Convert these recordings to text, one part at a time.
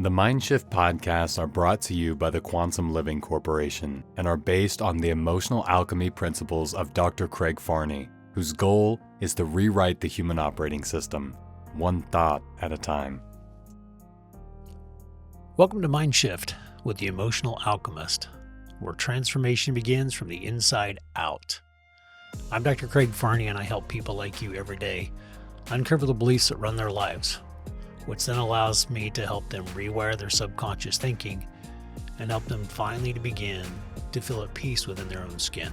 The Mind.Shift podcasts are brought to you by the Quantum Living Corporation and are based on the emotional alchemy principles of Dr. Craig Farney, whose goal is to rewrite the human operating system, one thought at a time. Welcome to Mind Shift with the Emotional Alchemist, where transformation begins from the inside out. I'm Dr. Craig Farney, and I help people like you every day uncover the beliefs that run their lives, which then allows me to help them rewire their subconscious thinking and help them finally to begin to feel at peace within their own skin.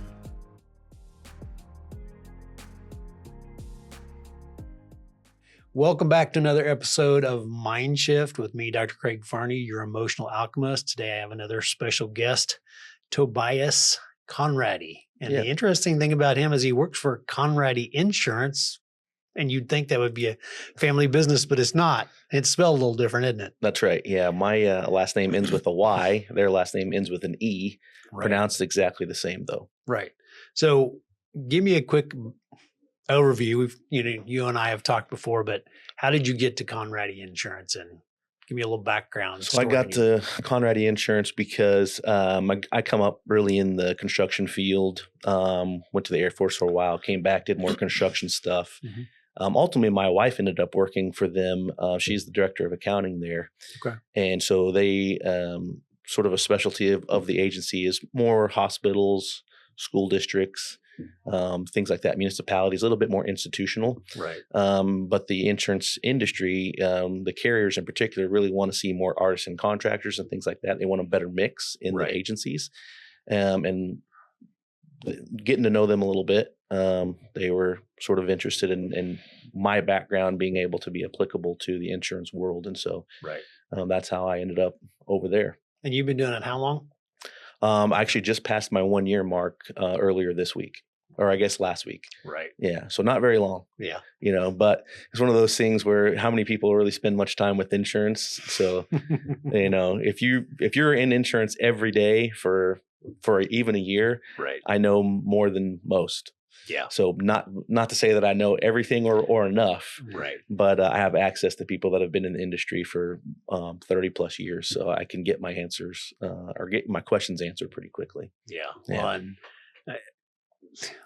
Welcome back to another episode of Mind Shift with me, Dr. Craig Farney, your emotional alchemist. Today I have another special guest, Tobias Conrady. And The interesting thing about him is he works for Conrady Insurance, and you'd think that would be a family business, but it's not. It's spelled a little different, isn't it? That's right. Yeah. My last name ends with a Y. Their last name ends with an E. Right. Pronounced exactly the same, though. Right. So give me a quick overview. You and I have talked before, but how did you get to Conrady Insurance? And give me a little background. So I got to Conrady Insurance because I come up really in the construction field, went to the Air Force for a while, came back, did more construction stuff. Mm-hmm. Ultimately, my wife ended up working for them. She's the director of accounting there. Okay. And so they sort of a specialty of the agency is more hospitals, school districts, things like that, municipalities, a little bit more institutional. Right. But the insurance industry, the carriers in particular, really want to see more artisan contractors and things like that. They want a better mix in the agencies. And getting to know them a little bit, they were sort of interested in my background being able to be applicable to the insurance world. And so that's how I ended up over there. And you've been doing it how long? I actually just passed my 1 year mark earlier this week, or I guess last week. Right. Yeah. So not very long. Yeah. But it's one of those things where how many people really spend much time with insurance? So, if you're in insurance every day for even a year, I know more than most. Yeah. So not to say that I know everything or enough, but I have access to people that have been in the industry for 30 plus years, so I can get my answers or get my questions answered pretty quickly. Yeah. Well, and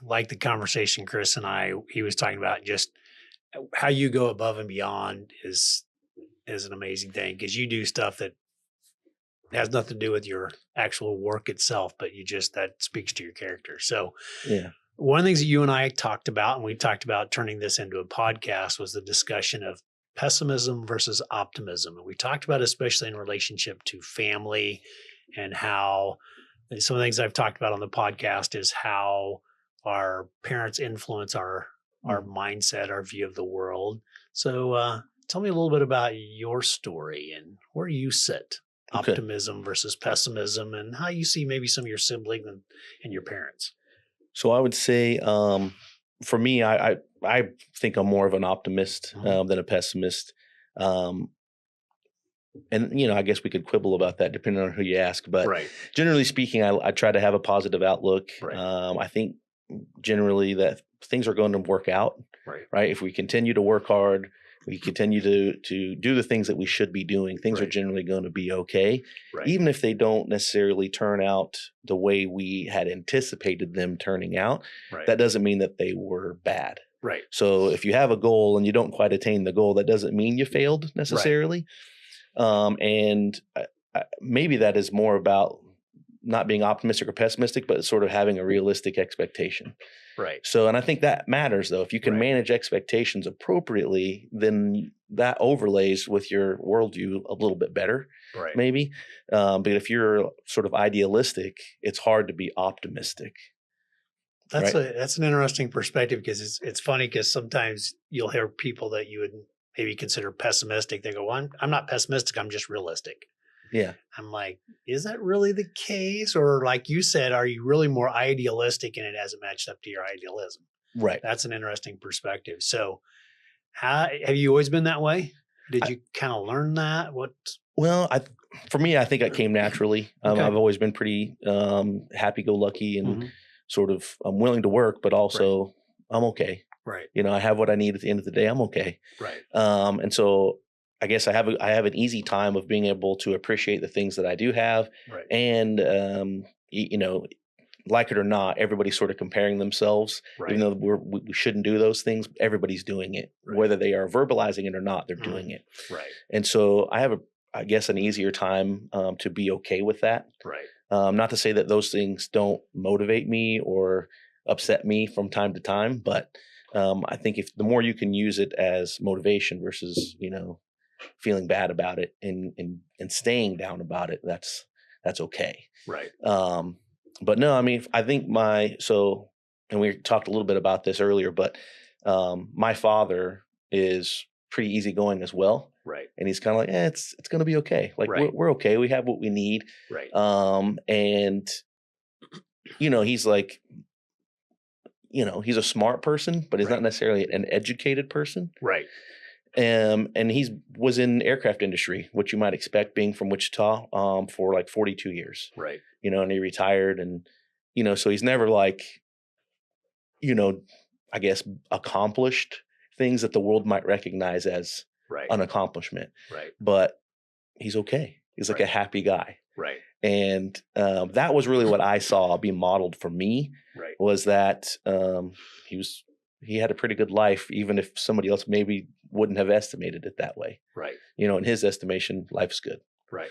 like the conversation Chris and he was talking about, just how you go above and beyond is an amazing thing, because you do stuff that has nothing to do with your actual work itself, but that speaks to your character. So yeah. One of the things that you and I talked about, and we talked about turning this into a podcast, was the discussion of pessimism versus optimism. And we talked about, especially in relationship to family, and how some of the things I've talked about on the podcast is how our parents influence our mindset, our view of the world. So tell me a little bit about your story and where you sit. Optimism versus pessimism, and how you see maybe some of your siblings and your parents. So I would say, for me, I think I'm more of an optimist than a pessimist. And I guess we could quibble about that depending on who you ask. But generally speaking, I try to have a positive outlook. I think generally that things are going to work out. Right. If we continue to work hard, we continue to do the things that we should be doing, things are generally going to be okay, even if they don't necessarily turn out the way we had anticipated them turning out. That doesn't mean that they were bad. Right. So if you have a goal and you don't quite attain the goal, that doesn't mean you failed necessarily. And maybe that is more about not being optimistic or pessimistic, but sort of having a realistic expectation. Right. So, and I think that matters, though. If you can manage expectations appropriately, then that overlays with your worldview a little bit better, maybe. But if you're sort of idealistic, it's hard to be optimistic. That's an interesting perspective, because it's funny, because sometimes you'll hear people that you would maybe consider pessimistic. They go, well, I'm not pessimistic, I'm just realistic. Yeah. I'm like, is that really the case? Or like you said, are you really more idealistic and it hasn't matched up to your idealism? Right. That's an interesting perspective. So have you always been that way? Did you kind of learn that? Well, for me, I think it came naturally. I've always been pretty happy-go-lucky and sort of I'm willing to work, but also I'm okay. Right. I have what I need at the end of the day. I'm okay. Right. And so I guess I have an easy time of being able to appreciate the things that I do have, Right. and you know, like it or not, everybody's sort of comparing themselves. Right. Even though we shouldn't do those things, everybody's doing it, Right. whether they are verbalizing it or not. They're doing it, Right. and so I have I guess an easier time to be okay with that. Right. Not to say that those things don't motivate me or upset me from time to time, but I think if the more you can use it as motivation versus, you know, feeling bad about it and staying down about it, that's okay. Right. But no, I mean, I think and we talked a little bit about this earlier, but my father is pretty easygoing as well. Right. And he's kind of like, it's going to be okay. Like Right. we're okay. We have what we need. Right. And you know, he's like, you know, he's a smart person, but he's Right. not necessarily an educated person. Right. And was in aircraft industry, which you might expect being from Wichita, for like 42 years. Right. You know, and he retired, and you know, so he's never like, you know, I guess accomplished things that the world might recognize as Right. an accomplishment. Right. But he's okay. He's like Right. a happy guy. Right. And that was really what I saw be modeled for me. Right. Was that he had a pretty good life, even if somebody else maybe wouldn't have estimated it that way. Right. You know, in his estimation, life's good. Right.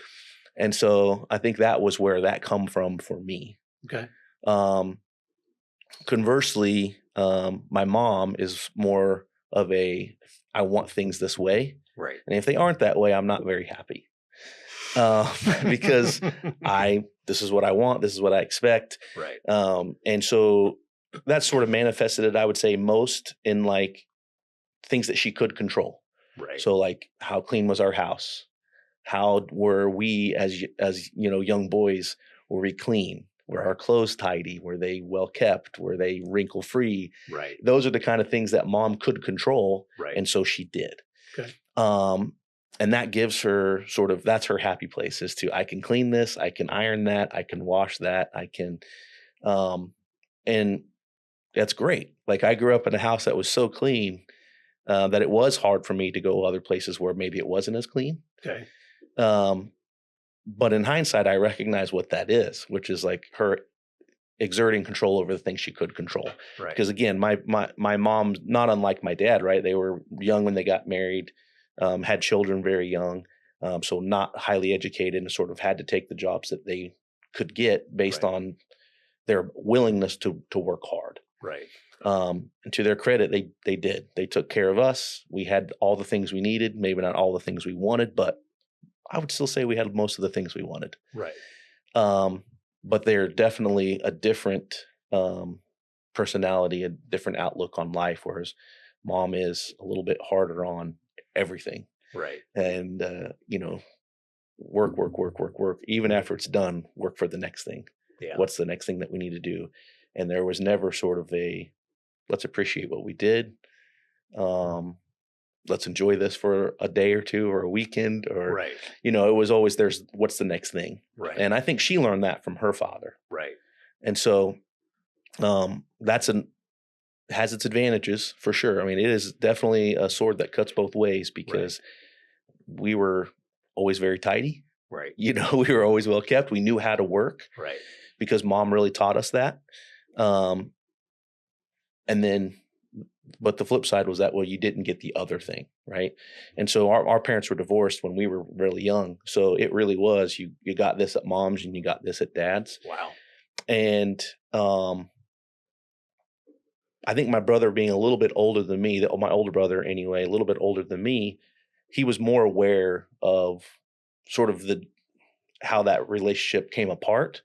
And so I think that was where that come from for me. Okay. Conversely, my mom is more of I want things this way. Right. And if they aren't that way, I'm not very happy. Because this is what I want. This is what I expect. Right. And so that sort of manifested it, I would say, most in like things that she could control. Right. So like, how clean was our house? How were we as you know, young boys, were we clean? Were our clothes tidy? Were they well kept? Were they wrinkle free? Right. Those are the kind of things that mom could control. Right. And so she did. Okay. And that gives her that's her happy place, is I can clean this, I can iron that, I can wash that, I can, and that's great. Like I grew up in a house that was so clean that it was hard for me to go other places where maybe it wasn't as clean. Okay. But in hindsight, I recognize what that is, which is like her exerting control over the things she could control. Right. Because again, my mom, not unlike my dad, right? They were young when they got married, had children very young, so not highly educated, and sort of had to take the jobs that they could get based on their willingness to work hard. Right. And to their credit, they did. They took care of us. We had all the things we needed, maybe not all the things we wanted, but I would still say we had most of the things we wanted. Right. But they're definitely a different personality, a different outlook on life, whereas mom is a little bit harder on everything. Right. And, you know, work. Even after it's done, work for the next thing. Yeah. What's the next thing that we need to do? And there was never sort of let's appreciate what we did. Let's enjoy this for a day or two or a weekend, or, right. You know, it was always what's the next thing. Right. And I think she learned that from her father. Right. And so has its advantages for sure. I mean, it is definitely a sword that cuts both ways, because we were always very tidy. Right. You know, we were always well kept. We knew how to work. Right. Because mom really taught us that. And then, but the flip side was that, well, you didn't get the other thing, right? And so our parents were divorced when we were really young. So it really was, you got this at mom's and you got this at dad's. Wow. And I think my brother, being a little bit older than me, my older brother anyway, a little bit older than me, he was more aware of sort of how that relationship came apart,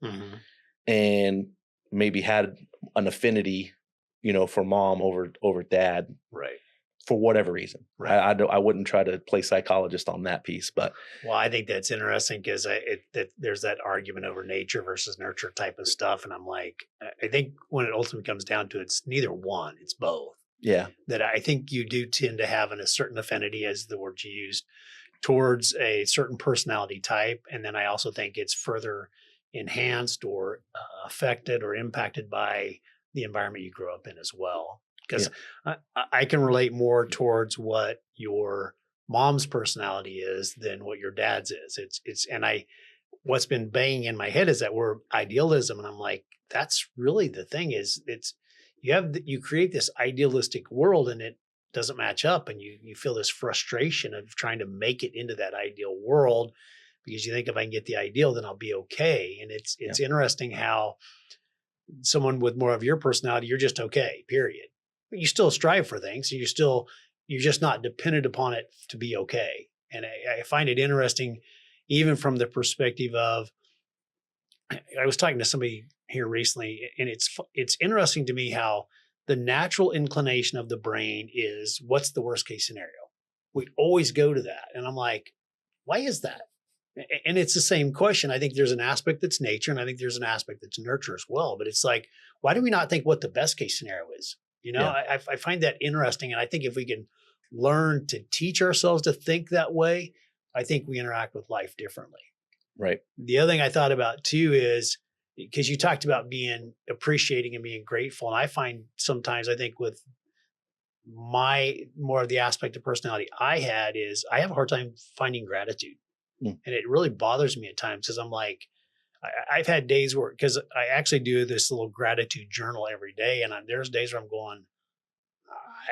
and maybe had an affinity, you know, for mom over dad, right? For whatever reason. Right. I wouldn't try to play psychologist on that piece, but well, I think that's interesting, because there's that argument over nature versus nurture type of stuff, and I'm like, I think when it ultimately comes down to it, it's neither one, it's both. Yeah. That I think you do tend to have a certain affinity, as the word you used, towards a certain personality type, and then I also think it's further enhanced or affected or impacted by the environment you grew up in as well. Because I can relate more towards what your mom's personality is than what your dad's is. What's been banging in my head is that word idealism. And I'm like, that's really the thing is you create this idealistic world and it doesn't match up. And you feel this frustration of trying to make it into that ideal world because you think if I can get the ideal, then I'll be okay. And it's interesting how someone with more of your personality, you're just okay, period. But you still strive for things. You're just not dependent upon it to be okay. And I find it interesting, even from the perspective of, I was talking to somebody here recently, and it's interesting to me how the natural inclination of the brain is, what's the worst case scenario? We always go to that. And I'm like, why is that? And it's the same question. I think there's an aspect that's nature, and I think there's an aspect that's nurture as well. But it's like, why do we not think what the best case scenario is? I find that interesting. And I think if we can learn to teach ourselves to think that way, I think we interact with life differently. Right. The other thing I thought about too is, because you talked about being appreciating and being grateful. And I find sometimes, I think with more of the aspect of personality I had is I have a hard time finding gratitude. And it really bothers me at times because I'm like, I've had days where, because I actually do this little gratitude journal every day. And there's days where I'm going,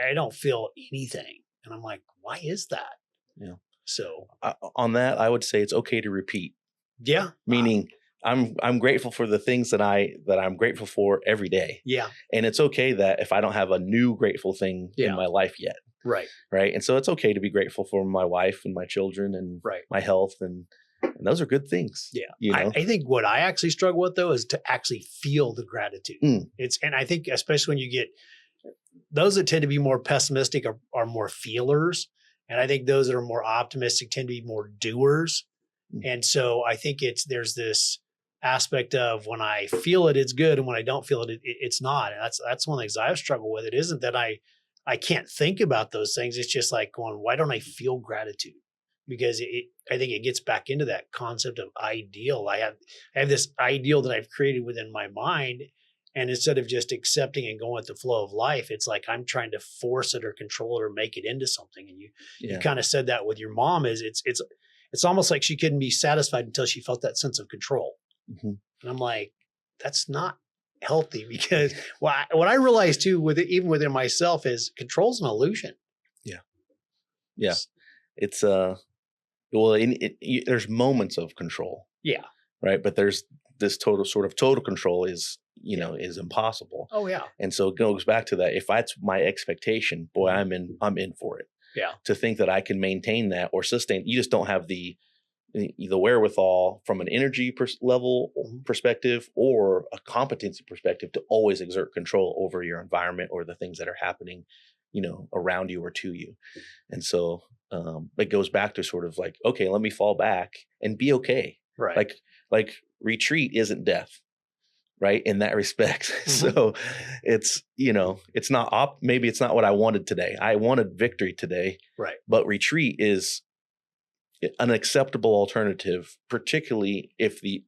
I don't feel anything. And I'm like, why is that? Yeah. So on that, I would say it's okay to repeat. Yeah. Meaning I'm grateful for the things that I'm grateful for every day. Yeah. And it's okay that if I don't have a new grateful thing in my life yet. Right. Right. And so it's okay to be grateful for my wife and my children and my health. And those are good things. Yeah. I think what I actually struggle with though is to actually feel the gratitude. And I think especially when you get those that tend to be more pessimistic are more feelers. And I think those that are more optimistic tend to be more doers. And so I think there's this aspect of when I feel it, it's good. And when I don't feel it, it's not. And that's one of the things I've struggled with. It isn't that I can't think about those things. It's just like going, why don't I feel gratitude? Because I think it gets back into that concept of ideal. I have this ideal that I've created within my mind. And instead of just accepting and going with the flow of life, it's like I'm trying to force it or control it or make it into something. And you kind of said that with your mom is it's almost like she couldn't be satisfied until she felt that sense of control. And I'm like, that's not healthy because what I realized too, even within myself, is control's an illusion. Yeah. It's there's moments of control. Yeah. Right. But there's this total control is impossible. Oh yeah. And so it goes back to that. If that's my expectation, boy, I'm in for it. Yeah. To think that I can maintain that or sustain, you just don't have the wherewithal from an energy level perspective or a competency perspective to always exert control over your environment or the things that are happening, around you or to you. And so it goes back to sort of like, okay, let me fall back and be okay. Right. Like retreat isn't death. Right. In that respect. So it's, it's not maybe it's not what I wanted today. I wanted victory today. Right. But retreat is an acceptable alternative, particularly if the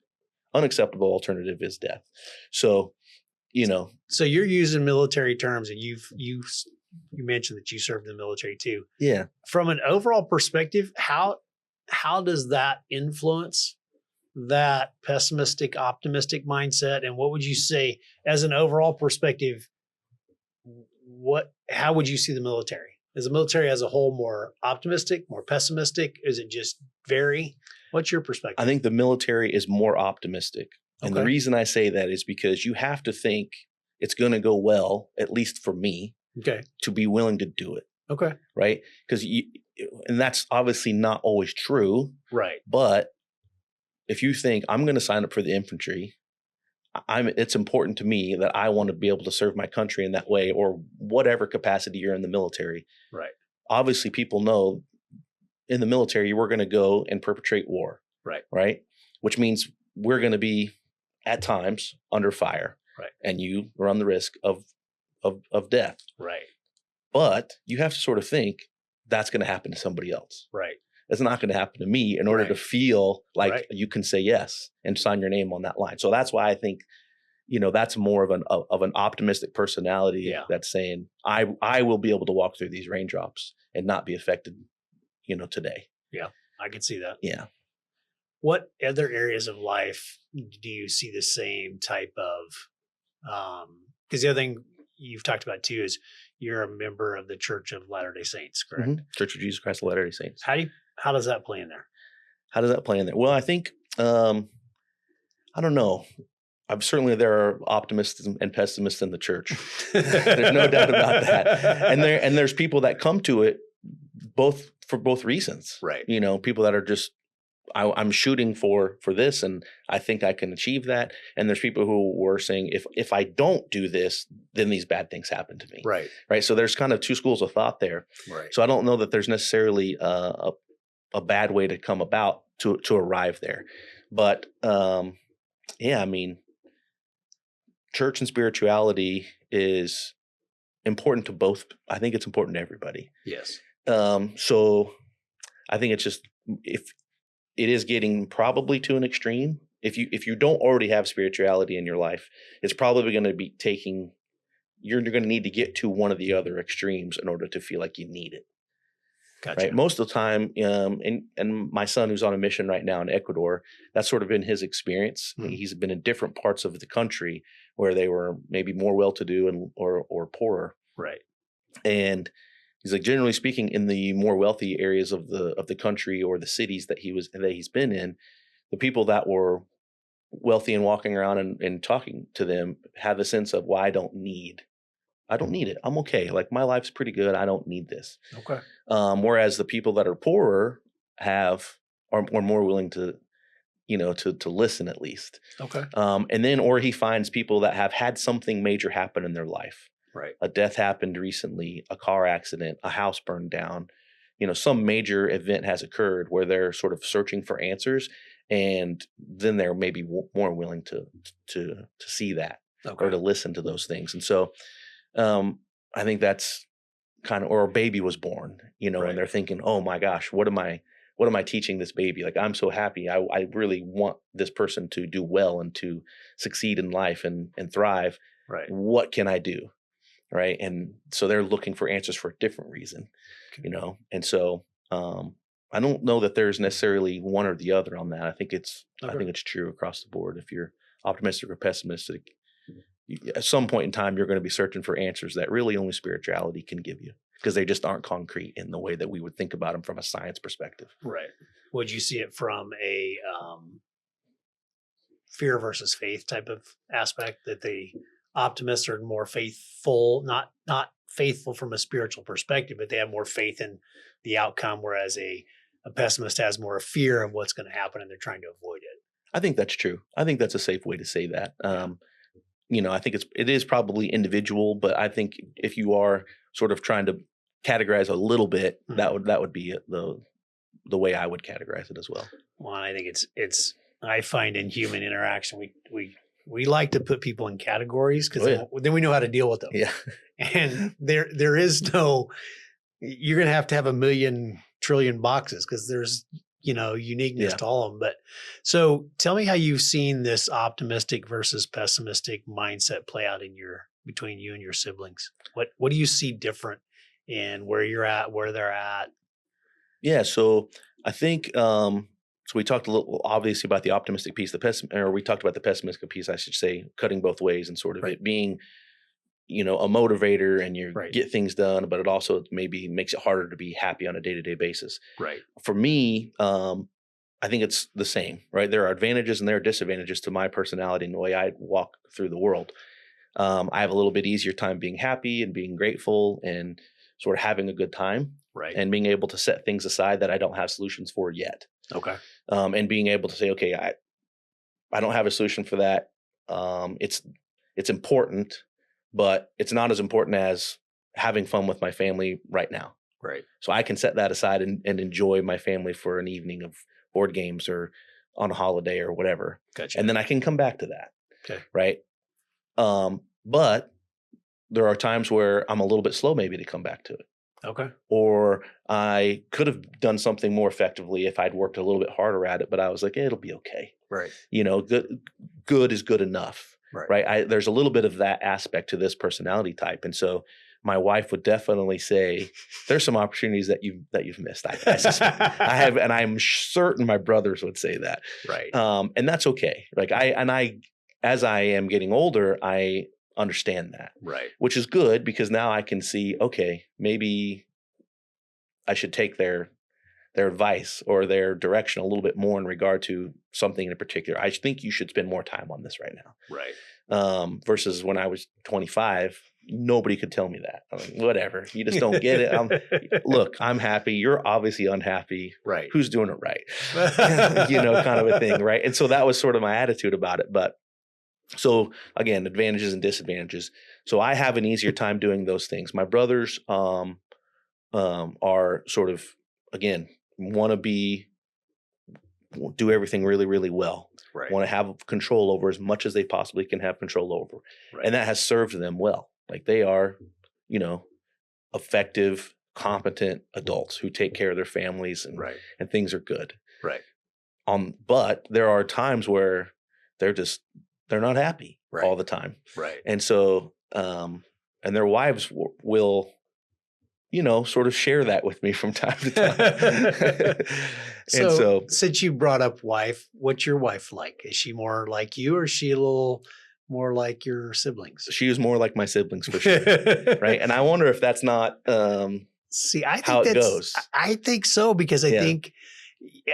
unacceptable alternative is death. So, So you're using military terms and you mentioned that you served in the military too. Yeah. From an overall perspective, how does that influence that pessimistic, optimistic mindset? And what would you say as an overall perspective, how would you see the military? Is the military as a whole more optimistic, more pessimistic? Is it just vary? What's your perspective? I think the military is more optimistic. And the reason I say that is because you have to think it's going to go well, at least for me, to be willing to do it. Okay. Right? And that's obviously not always true. Right. But if you think I'm going to sign up for the infantry, it's important to me that I want to be able to serve my country in that way, or whatever capacity you're in the military. Right. Obviously, people know in the military, we're going to go and perpetrate war. Right. Right. Which means we're going to be at times under fire. Right. And you run the risk of death. Right. But you have to sort of think that's going to happen to somebody else. Right. It's not going to happen to me in order to feel like you can say yes and sign your name on that line. So that's why I think, that's more of an optimistic personality that's saying, I will be able to walk through these raindrops and not be affected, today. Yeah, I can see that. Yeah. What other areas of life do you see the same type of, because the other thing you've talked about too is you're a member of the Church of Latter-day Saints, correct? Mm-hmm. Church of Jesus Christ of Latter-day Saints. How does that play in there? How does that play in there? Well, I think, I don't know. There are optimists and pessimists in the church. There's no doubt about that. And there's people that come to it for both reasons. Right. People that are just, I'm shooting for this and I think I can achieve that. And there's people who were saying, if I don't do this, then these bad things happen to me. Right. Right. So there's kind of two schools of thought there. Right. So I don't know that there's necessarily a bad way to come about to arrive there. But yeah, I mean, church and spirituality is important to both. I think it's important to everybody. Yes. So I think it's just, if it is getting probably to an extreme, if you don't already have spirituality in your life, it's probably going to be you're going to need to get to one of the other extremes in order to feel like you need it. Gotcha. Right. Most of the time, and my son who's on a mission right now in Ecuador, that's sort of been his experience. Mm. He's been in different parts of the country where they were maybe more well-to-do or poorer. Right. And he's like, generally speaking, in the more wealthy areas of the country or the cities that he's been in, the people that were wealthy and walking around and talking to them have a sense of, well, I don't need it. I'm okay. Like, my life's pretty good. I don't need this. Okay. Whereas the people that are poorer are more willing to listen at least. Okay. And then, or he finds people that have had something major happen in their life. Right. A death happened recently, a car accident, a house burned down, some major event has occurred where they're sort of searching for answers. And then they're maybe more willing to see that. Okay. Or to listen to those things. And so, I think that's kind of, or a baby was born, right. And they're thinking, oh my gosh, what am I teaching this baby? Like, I'm so happy. I really want this person to do well and to succeed in life and thrive. Right. What can I do? Right. And so they're looking for answers for a different reason, And so, I don't know that there's necessarily one or the other on that. I think it's true across the board. If you're optimistic or pessimistic, at some point in time, you're going to be searching for answers that really only spirituality can give you, because they just aren't concrete in the way that we would think about them from a science perspective. Right. Would you see it from a fear versus faith type of aspect, that the optimists are more faithful, not faithful from a spiritual perspective, but they have more faith in the outcome, whereas a pessimist has more fear of what's going to happen and they're trying to avoid it? I think that's true. I think that's a safe way to say that. I think it is probably individual, but I think if you are sort of trying to categorize a little bit, mm-hmm. that would be the way I would categorize it as well. Well, I think it's I find in human interaction, we like to put people in categories because then we know how to deal with them. Yeah. And there is no, you're going to have a million trillion boxes because there's, uniqueness to all of them. But so tell me how you've seen this optimistic versus pessimistic mindset play out between you and your siblings. What do you see different in where you're at, where they're at? Yeah. So I think, so we talked a little obviously about the optimistic piece, we talked about the pessimistic piece, I should say, cutting both ways and sort of it being, a motivator and you get things done, but it also maybe makes it harder to be happy on a day-to-day basis. Right. For me, I think it's the same, right? There are advantages and there are disadvantages to my personality and the way I walk through the world. I have a little bit easier time being happy and being grateful and sort of having a good time. Right. And being able to set things aside that I don't have solutions for yet. Okay. And being able to say, okay, I don't have a solution for that. It's important, but it's not as important as having fun with my family right now. Right. So I can set that aside and enjoy my family for an evening of board games or on a holiday or whatever. Gotcha. And then I can come back to that. Okay. Right. But there are times where I'm a little bit slow maybe to come back to it. Okay. Or I could have done something more effectively if I'd worked a little bit harder at it, but I was like, it'll be okay. Right. Good is good enough. Right. There's a little bit of that aspect to this personality type. And so my wife would definitely say, there's some opportunities that you've missed. I have, and I'm certain my brothers would say that. Right. And that's okay. Like as I am getting older, I understand that. Right. Which is good because now I can see, okay, maybe I should take their advice or their direction a little bit more in regard to something in particular. I think you should spend more time on this right now. Right. Versus when I was 25, nobody could tell me that. I'm like, whatever. You just don't get it. Look, I'm happy. You're obviously unhappy. Right. Who's doing it right? Kind of a thing. Right. And so that was sort of my attitude about it. But so again, advantages and disadvantages. So I have an easier time doing those things. My brothers are sort of, again, want to do everything really, really well. Right. Want to have control over as much as they possibly can have control over. Right. And that has served them well. Like they are, effective, competent adults who take care of their families and things are good. Right. But there are times where they're not happy all the time. Right. And so, and their wives will, sort of share that with me from time to time. So since you brought up wife, what's your wife like? Is she more like you or is she a little more like your siblings? She was more like my siblings for sure. Right. And I wonder if that's not See, I think how it goes. I think so, because I think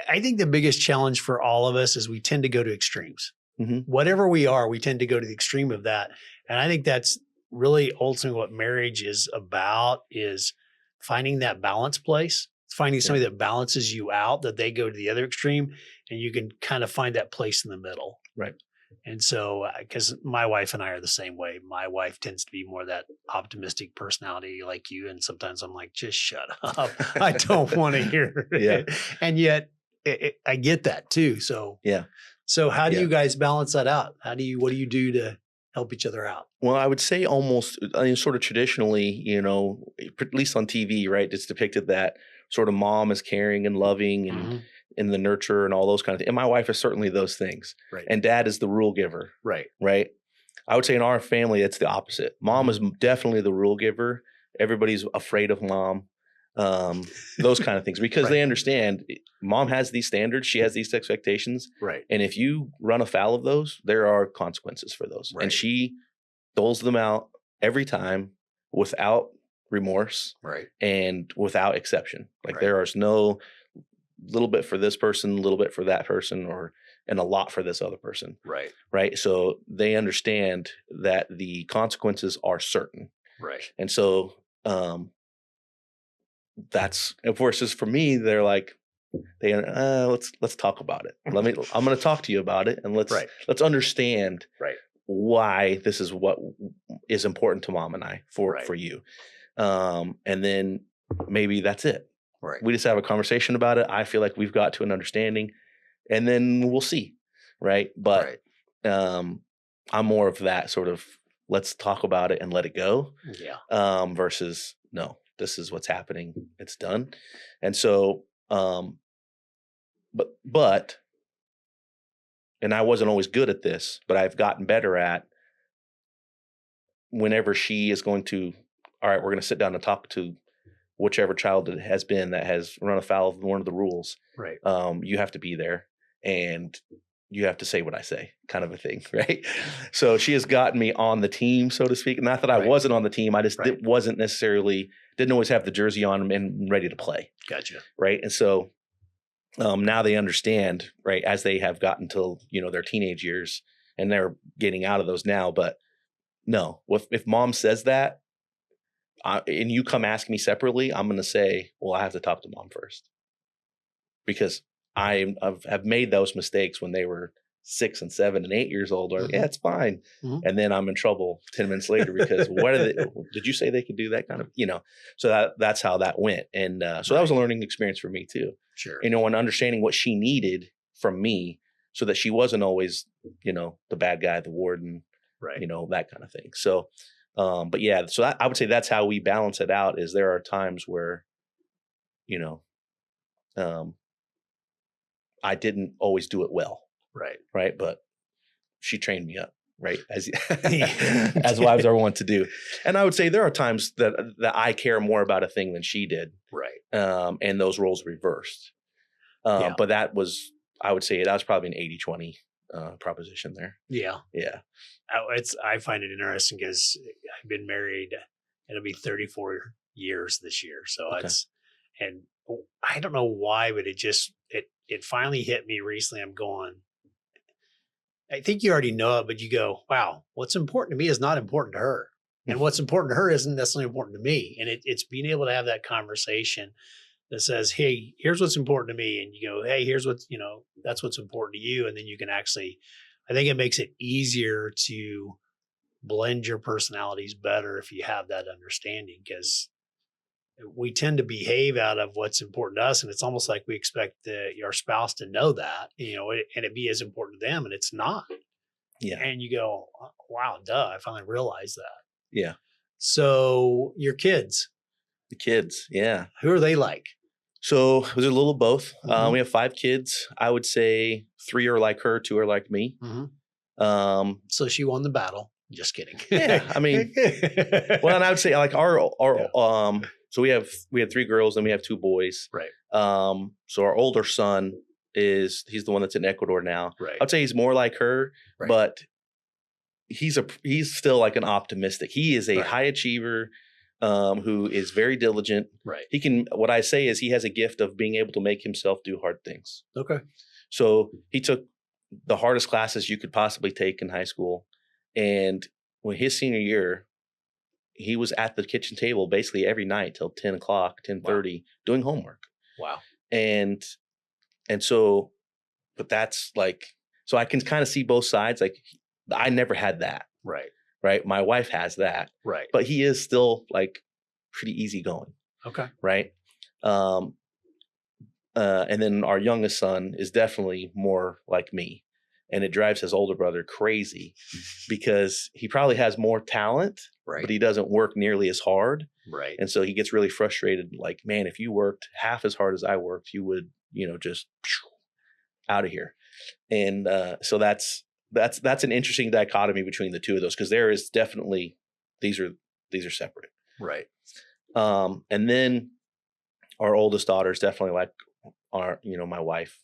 the biggest challenge for all of us is we tend to go to extremes. Mm-hmm. Whatever we are, we tend to go to the extreme of that. And I think that's really ultimately what marriage is about, is finding that balance place, finding somebody that balances you out, that they go to the other extreme and you can kind of find that place in the middle. Right. And so, because my wife and I are the same way. My wife tends to be more that optimistic personality like you. And sometimes I'm like, just shut up. I don't want to hear it. Yeah. And yet I get that too. So, So how do you guys balance that out? What do you do to help each other out? Well, I would say sort of traditionally, at least on TV, right? It's depicted that sort of mom is caring and loving and in the nurture and all those kind of things. And my wife is certainly those things. Right. And dad is the rule giver. Right. Right. I would say in our family, it's the opposite. Mom is definitely the rule giver. Everybody's afraid of mom. Those kind of things, because they understand mom has these standards. She has these expectations. Right. And if you run afoul of those, there are consequences for those. Right. And she doles them out every time without remorse. Right. And without exception. Like there is no little bit for this person, a little bit for that person, and a lot for this other person. Right. Right. So they understand that the consequences are certain. Right. And so, that's, of course, is for me, they're like, let's talk about it. I'm going to talk to you about it, and let's understand why this is what is important to mom and I for you. And then maybe that's it. Right. We just have a conversation about it. I feel like we've got to an understanding, and then we'll see. Right. But, I'm more of that sort of, let's talk about it and let it go. Yeah. Versus no, this is what's happening. It's done. And so, but, and I wasn't always good at this, but I've gotten better at, whenever she is going to, all right, we're going to sit down and talk to whichever child it has been that has run afoul of one of the rules. Right. You have to be there and you have to say what I say, kind of a thing. Right. So she has gotten me on the team, so to speak. Not that I wasn't on the team. I just wasn't necessarily, didn't always have the jersey on and ready to play. Gotcha. Right. And so now they understand, right, as they have gotten to, their teenage years, and they're getting out of those now. But no, if mom says that, and you come ask me separately, I'm going to say, well, I have to talk to mom first, because I've made those mistakes when they were 6 and 7 and 8 years old. Or it's fine, and then I'm in trouble 10 minutes later because did you say they could do that kind of, So that's how that went, and so that was a learning experience for me too. Sure, and understanding what she needed from me, so that she wasn't always, the bad guy, the warden, that kind of thing. So, but yeah, so I would say that's how we balance it out. Is there are times where, I didn't always do it well. Right. Right. But she trained me up. right? As wives are wont to do. And I would say there are times that I care more about a thing than she did. Right. And those roles reversed. But that was, I would say that was probably an 80-20 proposition there. Yeah. Yeah. I find it interesting because I've been married, it'll be 34 years this year. So and I don't know why, but it finally hit me recently. I'm going, I think you already know it, but you go, wow, what's important to me is not important to her. And what's important to her isn't necessarily important to me. And it's being able to have that conversation that says, hey, here's what's important to me. And you go, hey, here's what's, that's what's important to you. And then you can actually, I think it makes it easier to blend your personalities better if you have that understanding, because we tend to behave out of what's important to us. And it's almost like we expect our spouse to know that, and it be as important to them, and it's not. Yeah. And you go, wow, duh, I finally realized that. Yeah. So your kids. The kids. Yeah. Who are they like? So there's a little of both. We have 5 kids. I would say 3 are like her, 2 are like me. So she won the battle. Just kidding. Yeah. I mean, well, and I would say like so we had 3 girls and we have 2 boys. Right. So our older son he's the one that's in Ecuador now. Right. I'd say he's more like her, but he's still like an optimistic. He is a high achiever. Who is very diligent. Right. What I say is he has a gift of being able to make himself do hard things. Okay. So he took the hardest classes you could possibly take in high school. And when his senior year, he was at the kitchen table basically every night till 10 o'clock, 10:30, doing homework. Wow. And so, but that's like, so I can kind of see both sides. Like I never had that. Right. Right. My wife has that. Right. But he is still like pretty easygoing. Okay. Right. And then our youngest son is definitely more like me. And it drives his older brother crazy because he probably has more talent, but he doesn't work nearly as hard. Right. And so he gets really frustrated. Like, man, if you worked half as hard as I worked, you would, just out of here. And so that's an interesting dichotomy between the two of those, because there is definitely these are separate. Right. And then our oldest daughter is definitely like my wife,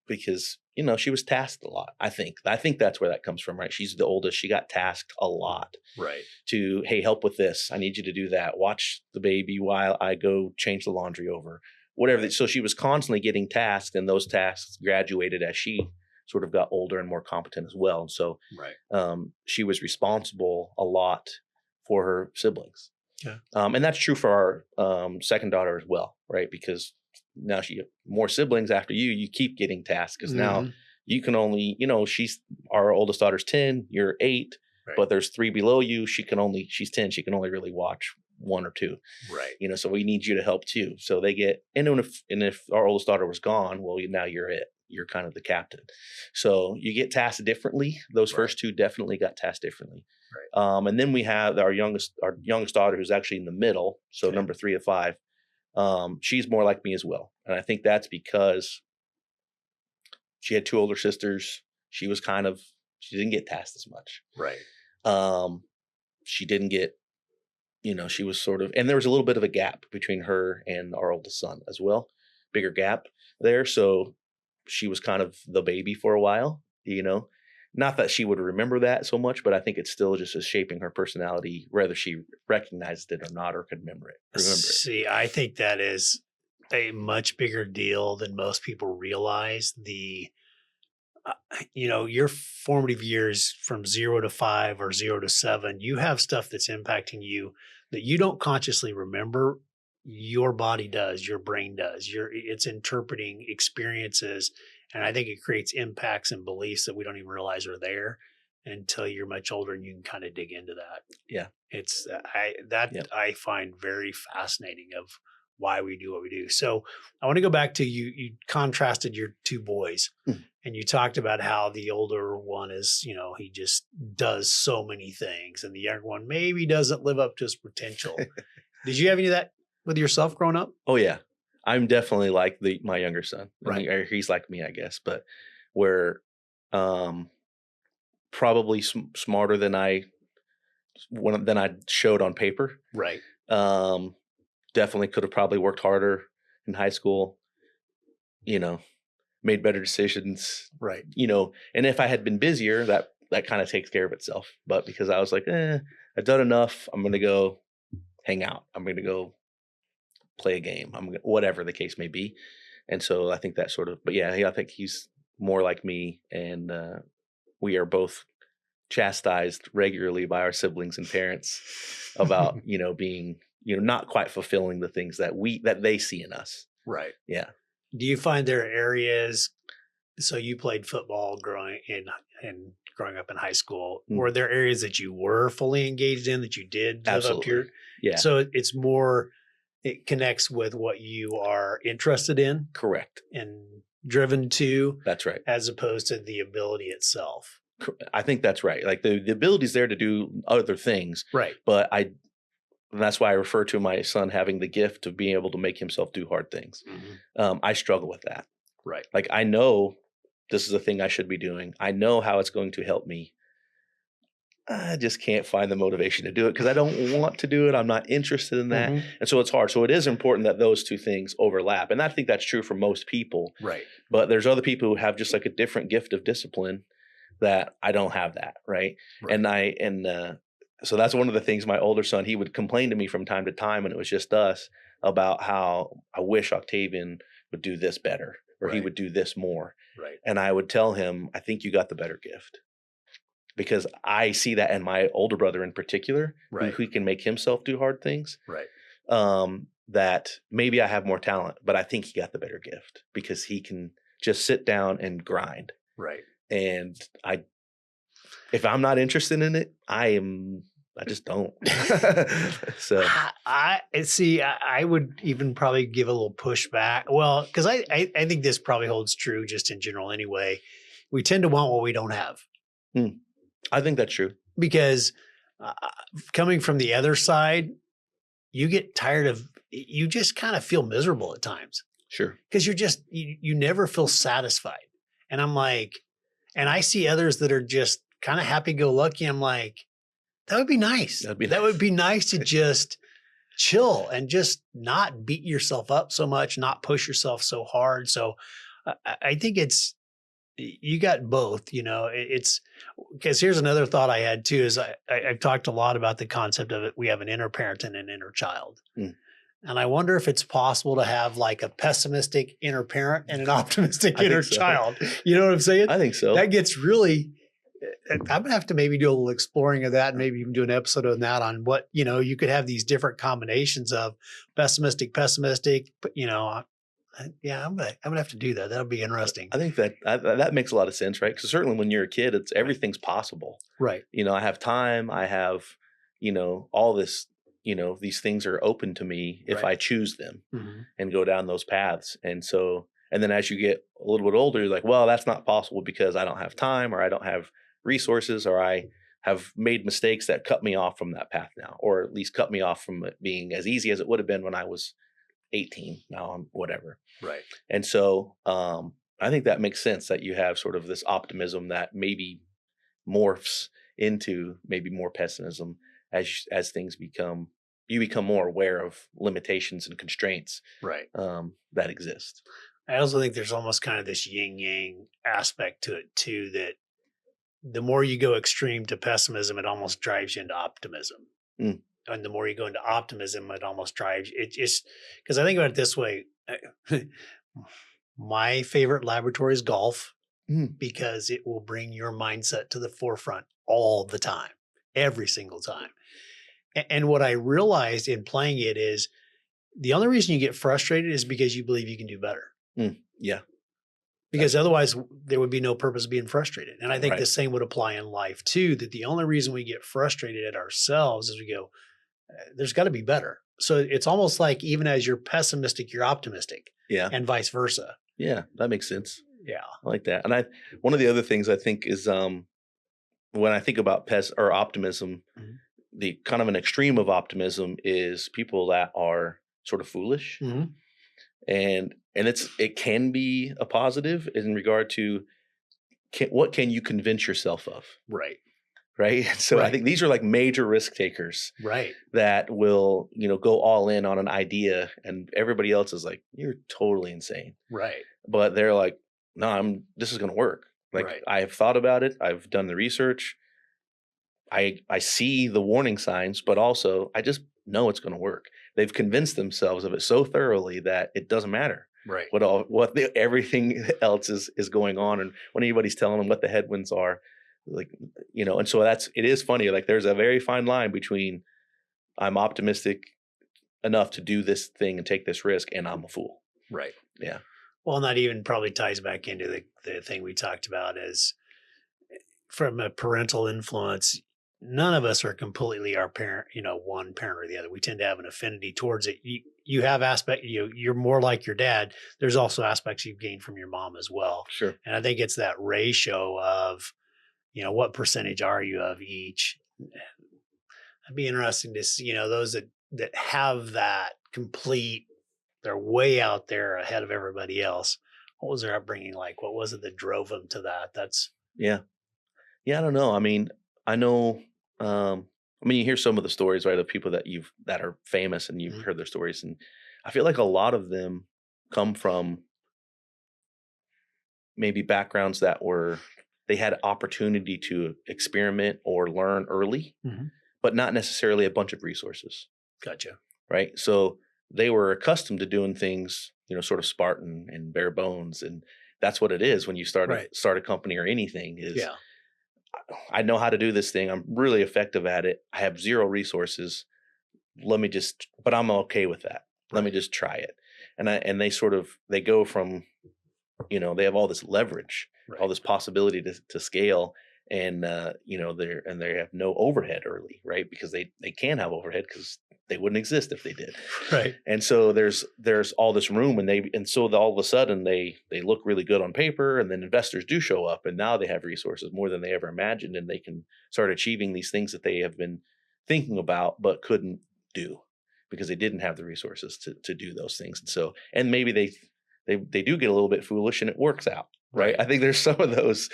because she was tasked a lot. I think that's where that comes from, right? She's the oldest. She got tasked a lot, right? To, hey, help with this. I need you to do that. Watch the baby while I go change the laundry over, whatever. So she was constantly getting tasked, and those tasks graduated as she sort of got older and more competent as well. And so she was responsible a lot for her siblings. Yeah. And that's true for our second daughter as well, right? Because now she have more siblings after you keep getting tasks, because now you can only, our oldest daughter's 10, you're 8, but there's 3 below you. She's 10. She can only really watch 1 or 2. Right. So we need you to help too. So they get, and if our oldest daughter was gone, well, now you're it. You're kind of the captain. So you get tasked differently. Those first 2 definitely got tasked differently. Right. And then we have our youngest daughter, who's actually in the middle. So number 3 of 5. She's more like me as well. And I think that's because she had 2 older sisters. She didn't get tasked as much. Right. She didn't get, she was sort of, and there was a little bit of a gap between her and our oldest son as well. Bigger gap there. So she was kind of the baby for a while, not that she would remember that so much, but I think it's still just as shaping her personality, whether she recognized it or not, or could remember it. See, I think that is a much bigger deal than most people realize. Your formative years from 0 to 5 or 0 to 7, you have stuff that's impacting you that you don't consciously remember. Your body does, your brain does. It's interpreting experiences, and I think it creates impacts and beliefs that we don't even realize are there until you're much older, and you can kind of dig into that. Yeah, it's I find very fascinating of why we do what we do. So I want to go back to you. You contrasted your 2 boys, and you talked about how the older one is, he just does so many things, and the younger one maybe doesn't live up to his potential. Did you have any of that with yourself growing up? Oh yeah. I'm definitely like my younger son. Right. He's like me, I guess, but where, probably smarter than I showed on paper. Right. Definitely could have probably worked harder in high school, made better decisions, Right. and if I had been busier, that kind of takes care of itself. But because I was like, I've done enough, I'm going to go hang out. I'm going to go play a game. Whatever the case may be. And so I think that but yeah, I think he's more like me, and we are both chastised regularly by our siblings and parents about, being, not quite fulfilling the things that they see in us. Right. Yeah. Do you find there are areas, so you played football growing up in high school, were there areas that you were fully engaged in that you did live up to your, yeah. So it's more, it connects with what you are interested in. Correct. And driven to. That's right. As opposed to the ability itself. I think that's right. Like the ability's there to do other things. Right. But that's why I refer to my son having the gift of being able to make himself do hard things. Mm-hmm. I struggle with that. Right. Like I know this is a thing I should be doing. I know how it's going to help me. I just can't find the motivation to do it because I don't want to do it. I'm not interested in that. Mm-hmm. And so it's hard. So it is important that those two things overlap. And I think that's true for most people. Right. But there's other people who have just like a different gift of discipline that I don't have that. Right. So that's one of the things my older son, he would complain to me from time to time when it was just us about how I wish Octavian would do this better or he would do this more. Right. And I would tell him, I think you got the better gift. Because I see that in my older brother in particular, who can make himself do hard things. Right. That maybe I have more talent, but I think he got the better gift because he can just sit down and grind. Right. And if I'm not interested in it, I just don't. So I would even probably give a little pushback. Well, because I think this probably holds true just in general anyway. We tend to want what we don't have. I think that's true. Because coming from the other side, you get tired of, you just kind of feel miserable at times. Sure. Because you never feel satisfied. And I'm like, and I see others that are just kind of happy-go-lucky. I'm like, that would be nice. That would be nice to just chill and just not beat yourself up so much, not push yourself so hard. So I think you got both, it's because here's another thought I had too, is I've talked a lot about the concept of it. We have an inner parent and an inner child. And I wonder if it's possible to have like a pessimistic inner parent and an optimistic inner child. You know what I'm saying? I think so. That gets really, I'm going to have to maybe do a little exploring of that and maybe even do an episode on that on what, you could have these different combinations of pessimistic, but yeah, I'm gonna have to do that. That'll be interesting. I think that makes a lot of sense, right? Because certainly when you're a kid, everything's possible, right? I have time. I have, all this. These things are open to me if I choose them and go down those paths. And then as you get a little bit older, you're like, well, that's not possible because I don't have time, or I don't have resources, or I have made mistakes that cut me off from that path now, or at least cut me off from it being as easy as it would have been when I was 18. Now I'm whatever. Right. And so I think that makes sense that you have sort of this optimism that maybe morphs into maybe more pessimism as things you become more aware of limitations and constraints that exist. I also think there's almost kind of this yin yang aspect to it too, that the more you go extreme to pessimism, it almost drives you into optimism. And the more you go into optimism, it almost drives it. Just because I think about it this way, my favorite laboratory is golf because it will bring your mindset to the forefront all the time, every single time. And what I realized in playing it is the only reason you get frustrated is because you believe you can do better. Yeah. Because otherwise there would be no purpose of being frustrated. And I think the same would apply in life too, that the only reason we get frustrated at ourselves is we go, there's got to be better. So it's almost like even as you're pessimistic, you're optimistic. Yeah. And vice versa. Yeah, that makes sense. Yeah. I like that. And one of the other things I think is when I think about optimism, the kind of an extreme of optimism is people that are sort of foolish. And it can be a positive in regard to what can you convince yourself of? Right. Right. So I Right. think these are like major risk takers Right. that will, go all in on an idea, and everybody else is like, you're totally insane. Right. But they're like, no, this is going to work. Like, Right. I have thought about it. I've done the research. I see the warning signs, but also I just know it's going to work. They've convinced themselves of it so thoroughly that it doesn't matter Right. everything else is going on. And when anybody's telling them what the headwinds are, like, and so it is funny. Like, there's a very fine line between I'm optimistic enough to do this thing and take this risk, and I'm a fool. Right. Yeah. Well, and that even probably ties back into the thing we talked about is from a parental influence. None of us are completely our parent, one parent or the other. We tend to have an affinity towards it. You have you're more like your dad. There's also aspects you've gained from your mom as well. Sure. And I think it's that ratio of, what percentage are you of each? It'd be interesting to see, those that have that complete, they're way out there ahead of everybody else. What was their upbringing like? What was it that drove them to that? Yeah. I don't know. I mean, I know, you hear some of the stories, right, of people that are famous, and you've heard their stories. And I feel like a lot of them come from maybe backgrounds they had opportunity to experiment or learn early, but not necessarily a bunch of resources. Gotcha. Right. So they were accustomed to doing things, sort of Spartan and bare bones. And that's what it is when you start a company or anything is, I know how to do this thing. I'm really effective at it. I have zero resources. But I'm okay with that. Let me just try it. And they go from, they have all this leverage, all this possibility to scale, and they have no overhead early, right? Because they can't have overhead because they wouldn't exist if they did. Right. And so there's all this room, and so all of a sudden they look really good on paper, and then investors do show up, and now they have resources more than they ever imagined, and they can start achieving these things that they have been thinking about but couldn't do because they didn't have the resources to do those things. And so, and maybe they do get a little bit foolish and it works out. Right. I think there's some of those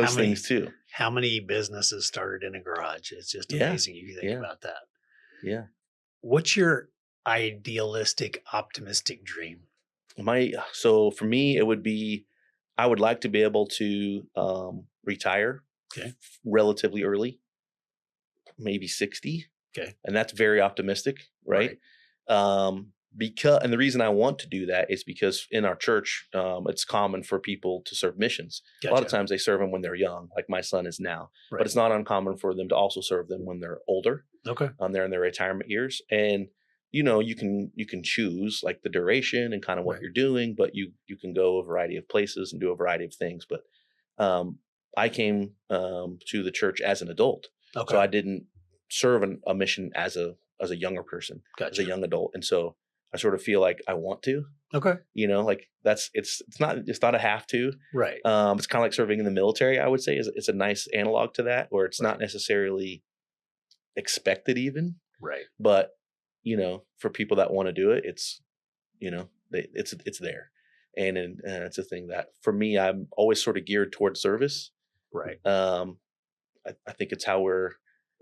things too. How many businesses started in a garage? It's just amazing if you think about that. Yeah. What's your idealistic, optimistic dream? So for me, it would be, I would like to be able to retire relatively early, maybe 60. Okay. And that's very optimistic, right? And the reason I want to do that is because in our church, it's common for people to serve missions. Gotcha. A lot of times they serve them when they're young, like my son is now, but it's not uncommon for them to also serve them when they're older. Okay. They're in their retirement years. And, you can choose like the duration and kind of what you're doing, but you can go a variety of places and do a variety of things. But I came to the church as an adult. Okay. So I didn't serve a mission as a younger person, as a young adult. And so I sort of feel like I want to. Okay. Like it's not a have to. Right. It's kind of like serving in the military, I would say. It's a nice analog to that, where it's not necessarily expected even. Right. But, for people that want to do it, it's, it's there. And it's a thing that for me, I'm always sort of geared towards service. Right. I think it's how we're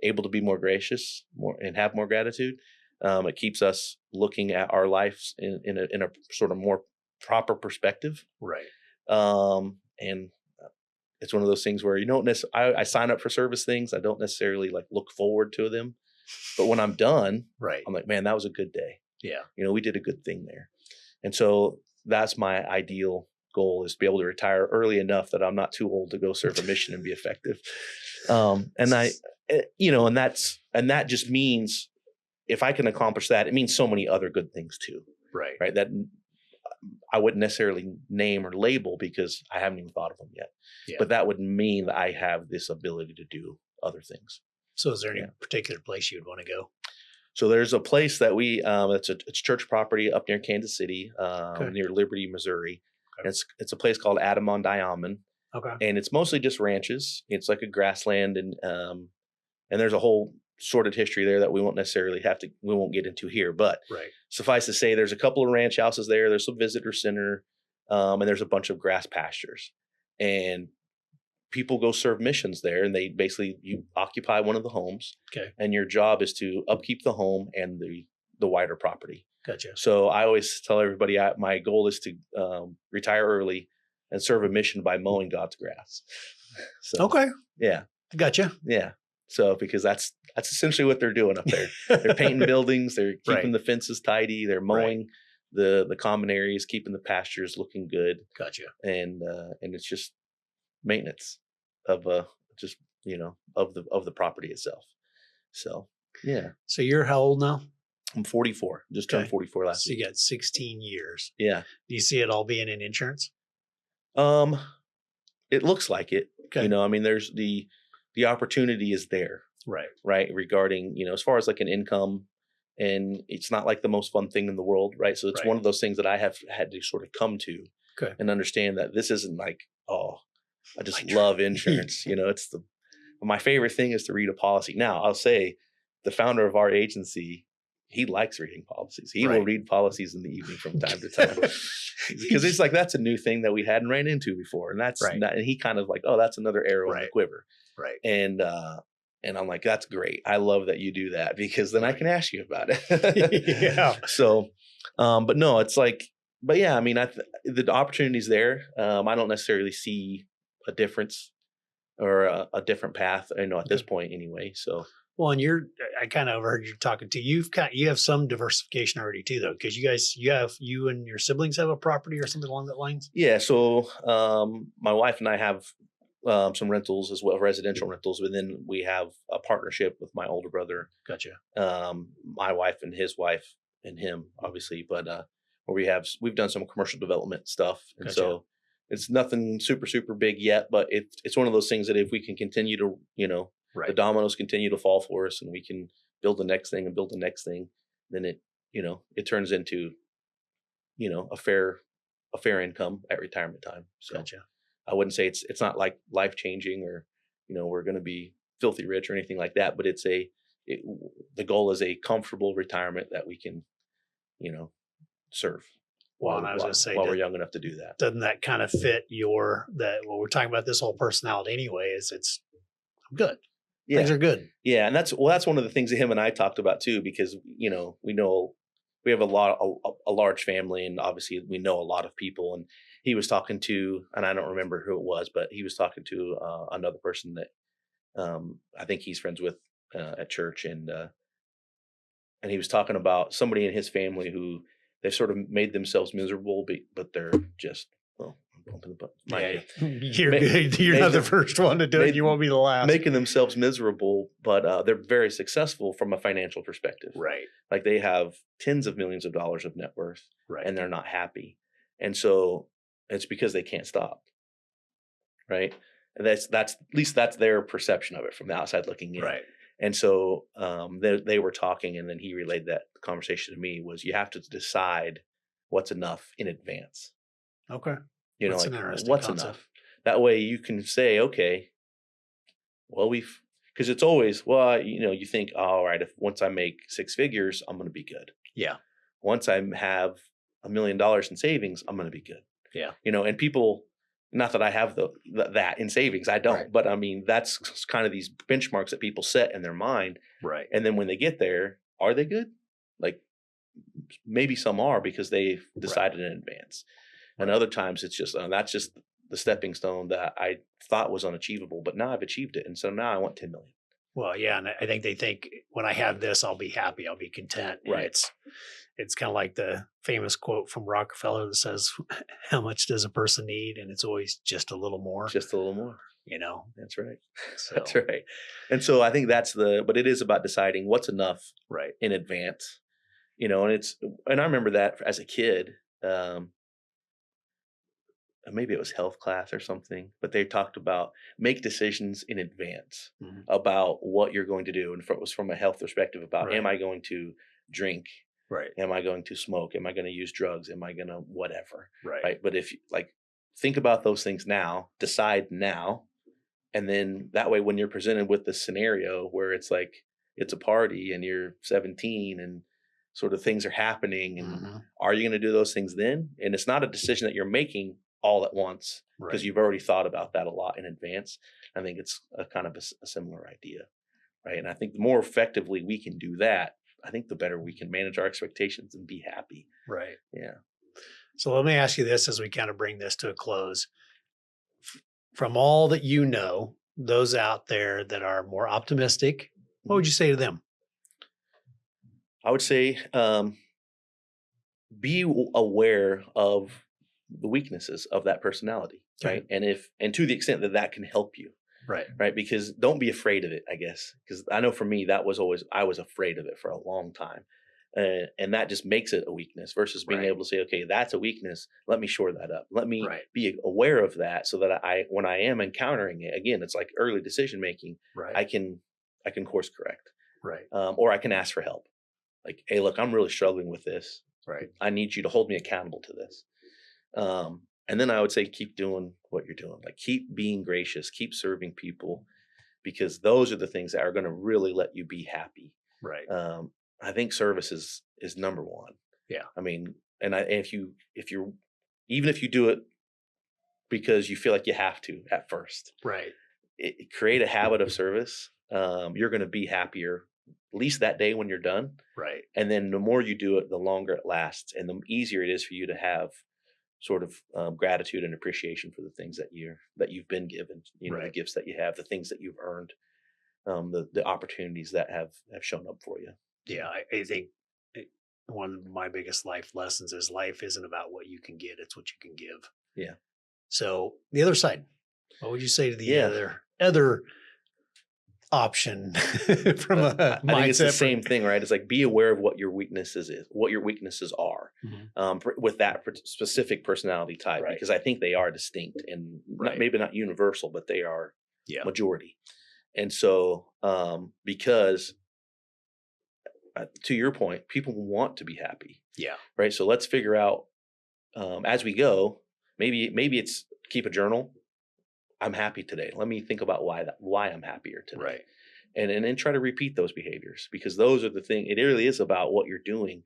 able to be more gracious and have more gratitude. It keeps us looking at our lives in a sort of more proper perspective. Right. And it's one of those things where you don't necessarily, I sign up for service things. I don't necessarily like look forward to them, but when I'm done, I'm like, man, that was a good day. Yeah. We did a good thing there. And so that's my ideal goal, is to be able to retire early enough that I'm not too old to go serve a mission and be effective. And that just means, if I can accomplish that, it means so many other good things too. Right. That I wouldn't necessarily name or label because I haven't even thought of them yet. Yeah. But that would mean that I have this ability to do other things. So is there any particular place you'd want to go? So there's a place that it's church property up near Kansas City, near Liberty, Missouri. Okay. It's a place called Adamon-Diamond. Okay. And it's mostly just ranches. It's like a grassland, and there's a whole sordid history there that we won't get into here, but suffice to say, there's a couple of ranch houses there. There's some visitor center, and there's a bunch of grass pastures. And people go serve missions there, and you occupy one of the homes. Okay. And your job is to upkeep the home and the wider property. Gotcha. So I always tell everybody my goal is to retire early and serve a mission by mowing God's grass. So, okay. Yeah. Gotcha. Yeah. So because that's essentially what they're doing up there. They're painting buildings. They're keeping the fences tidy. They're mowing the common areas, keeping the pastures looking good. Gotcha. And it's just maintenance of just of the property itself. So yeah. So you're how old now? I'm 44. Just turned 44 last week. So you got 16 years. Yeah. Do you see it all being in insurance? It looks like it. Okay. I mean, there's the opportunity is there. Right. Regarding, as far as like an income, and it's not like the most fun thing in the world. Right. So it's one of those things that I have had to sort of come to and understand that this isn't like, oh, I just love insurance. It's my favorite thing is to read a policy. Now I'll say the founder of our agency, he likes reading policies. He will read policies in the evening from time to time because it's like, that's a new thing that we hadn't ran into before. And that's not, and he kind of like, oh, that's another arrow in the quiver. Right. And I'm like, that's great. I love that you do that because then I can ask you about it. Yeah. So, but no, it's like, but yeah, I mean, the opportunity's there. I don't necessarily see a difference or a different path, at this point anyway. So. Well, and I kind of overheard you talking to, you have some diversification already too, though, because you and your siblings have a property or something along that lines. Yeah. So, my wife and I have some rentals as well, residential rentals, but then we have a partnership with my older brother. Gotcha. My wife and his wife and him, obviously, but where we've done some commercial development stuff, and so it's nothing super super big yet, but it's one of those things that if we can continue to the dominoes continue to fall for us, and we can build the next thing and build the next thing, then it turns into a fair income at retirement time. So. Gotcha. I wouldn't say it's not like life changing or, we're going to be filthy rich or anything like that, but the goal is a comfortable retirement that we can, serve. Well, and I was going to say, while we're young enough to do that. Doesn't that kind of fit we're talking about this whole personality anyway, I'm good. Yeah. Things are good. Yeah. And that's one of the things that him and I talked about too, because, we know we have a large family, and obviously we know a lot of people, and he was talking to, and I don't remember who it was, but he was talking to another person that I think he's friends with at church, and he was talking about somebody in his family who they've sort of made themselves miserable, but they're just I'm bumping the button. You're good. You're not the first one to do it. You won't be the last. Making themselves miserable, but they're very successful from a financial perspective. Right. Like they have tens of millions of dollars of net worth, and they're not happy, and so. It's because they can't stop, right? And that's at least that's their perception of it from the outside looking in. Right. And so they were talking, and then he relayed that conversation to me was you have to decide what's enough in advance. Okay. That's like what's concept. Enough. That way you can say, okay, well because it's always you think, oh, all right, if once I make six figures, I'm going to be good. Yeah. Once I have $1 million in savings, I'm going to be good. Yeah. And people, not that I have that in savings, I don't, but I mean, that's kind of these benchmarks that people set in their mind. Right. And then when they get there, are they good? Like maybe some are because they've decided in advance. And other times it's just, that's just the stepping stone that I thought was unachievable, but now I've achieved it. And so now I want 10 million. Well, yeah. And I think they think when I have this, I'll be happy. I'll be content. And it's kind of like the famous quote from Rockefeller that says, how much does a person need? And it's always just a little more. Just a little more. That's right. So. That's right. And so I think but it is about deciding what's enough in advance, and I remember that as a kid, maybe it was health class or something, but they talked about make decisions in advance about what you're going to do. And it was from a health perspective about, am I going to drink? Right. Am I going to smoke? Am I going to use drugs? Am I going to whatever? Right. But if think about those things now, decide now. And then that way, when you're presented with the scenario where it's like, it's a party and you're 17 and sort of things are happening and are you going to do those things then? And it's not a decision that you're making all at once because Right. you've already thought about that a lot in advance. I think it's a kind of a similar idea, right? And I think the more effectively we can do that, I think the better we can manage our expectations and be happy. Right. Yeah. So let me ask you this as we kind of bring this to a close. From all that you know, those out there that are more optimistic, what would you say to them? I would say be aware of the weaknesses of that personality, Okay. right? And to the extent that that can help you, Right. right? Because don't be afraid of it, I guess. Because I know for me, I was afraid of it for a long time. And that just makes it a weakness versus being Right. able to say, okay, that's a weakness. Let me shore that up. Let me Right. be aware of that so that when I am encountering it, again, it's like early decision making. Right. I can course correct, Right. or I can ask for help. Like, hey, look, I'm really struggling with this. Right. I need you to hold me accountable to this. And then I would say, keep doing what you're doing. Like, keep being gracious, keep serving people, because those are the things that are going to really let you be happy. Right. I think service is number one. Yeah. I mean, and if you even if you do it because you feel like you have to at first, Right. Create a habit of service. You're going to be happier, at least that day when you're done. Right. And then the more you do it, the longer it lasts, and the easier it is for you to have sort of gratitude and appreciation for the things that you've been given. You know, Right. the gifts that you have, the things that you've earned, the opportunities that have shown up for you. Yeah. I think one of my biggest life lessons is life isn't about what you can get, it's what you can give. Yeah. So the other side, what would you say to the Yeah. other option from a I think it's the mindset same thing, right? It's like, be aware of what your weaknesses are, Mhm. with that specific personality type, Right. because I think they are distinct and Right. maybe not universal, but they are Yeah. majority. And so, because to your point, people want to be happy, Yeah. right? So let's figure out as we go. Maybe it's keep a journal. I'm happy today. Let me think about why I'm happier today. Right. And then try to repeat those behaviors, because those are the thing. It really is about what you're doing.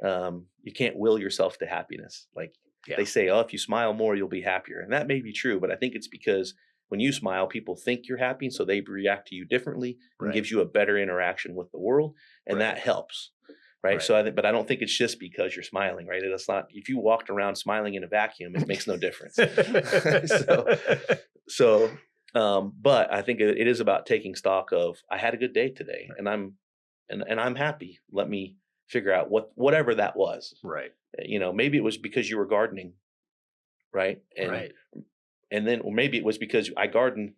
You can't will yourself to happiness. Like Yeah. they say, oh, if you smile more, you'll be happier. And that may be true, but I think it's because when you smile, people think you're happy. And so they react to you differently and Right. gives you a better interaction with the world. And Right. that helps. Right. Right. So but I don't think it's just because you're smiling, right? It's not, if you walked around smiling in a vacuum, it makes no difference. But I think it is about taking stock of, I had a good day today, Right. and I'm happy. Let me figure out whatever that was. Right. You know, maybe it was because you were gardening, right? Right. And then, or maybe it was because I gardened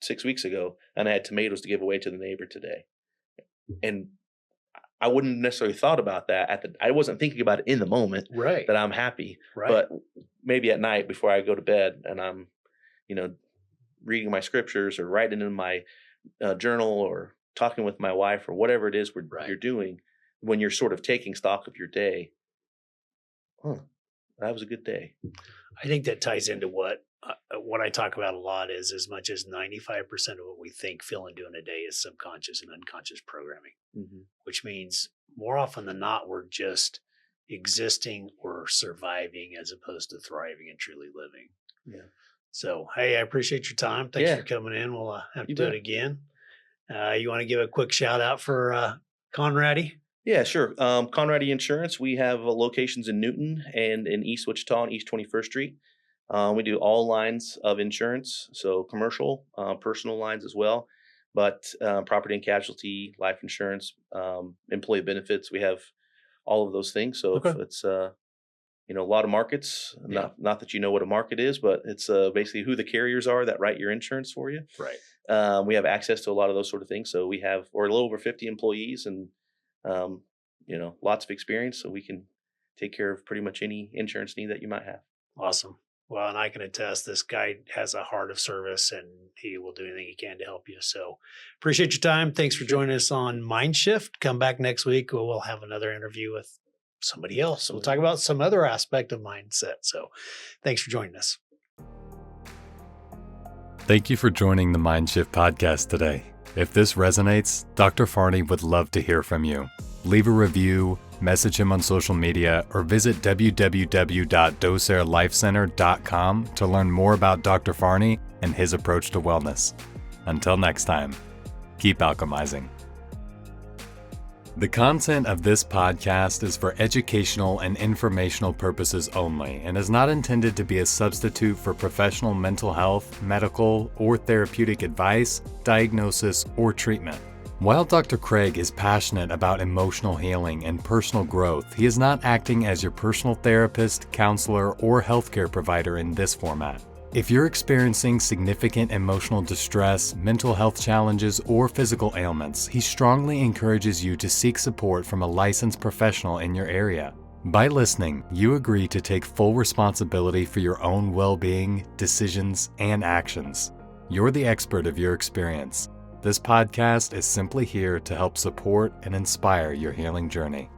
6 weeks ago and I had tomatoes to give away to the neighbor today. And I wouldn't necessarily thought about that I wasn't thinking about it in the moment Right. that I'm happy, Right. but maybe at night before I go to bed and I'm, reading my scriptures or writing in my journal or talking with my wife or whatever it is Right. you're doing, when you're sort of taking stock of your day, that was a good day. I think that ties into what I talk about a lot is, as much as 95% of what we think, feel, and do in a day is subconscious and unconscious programming, Mm-hmm. which means more often than not, we're just existing or surviving as opposed to thriving and truly living. Yeah. So, hey, I appreciate your time. Thanks for coming in. We'll have to You do bet. it again. You want to give a quick shout out for Conrady? Yeah, sure. Conrady Insurance, we have locations in Newton and in East Wichita on East 21st Street. We do all lines of insurance, so commercial, personal lines as well, but property and casualty, life insurance, employee benefits. We have all of those things. So Okay. if it's a lot of markets, Yeah. not that you know what a market is, but it's basically who the carriers are that write your insurance for you. Right. We have access to a lot of those sort of things. So we're a little over 50 employees and lots of experience, so we can take care of pretty much any insurance need that you might have. Awesome. Well, and I can attest, this guy has a heart of service and he will do anything he can to help you. So appreciate your time. Thanks for joining us on Mind Shift. Come back next week. We'll have another interview with somebody else. We'll talk about some other aspect of mindset. So thanks for joining us. Thank you for joining the Mind Shift podcast today. If this resonates, Dr. Farney would love to hear from you. Leave a review, message him on social media, or visit www.docerlifecenter.com to learn more about Dr. Farney and his approach to wellness. Until next time, keep alchemizing. The content of this podcast is for educational and informational purposes only and is not intended to be a substitute for professional mental health, medical, or therapeutic advice, diagnosis, or treatment. While Dr. Craig is passionate about emotional healing and personal growth, he is not acting as your personal therapist, counselor, or healthcare provider in this format. If you're experiencing significant emotional distress, mental health challenges, or physical ailments, he strongly encourages you to seek support from a licensed professional in your area. By listening, you agree to take full responsibility for your own well-being, decisions, and actions. You're the expert of your experience. This podcast is simply here to help support and inspire your healing journey.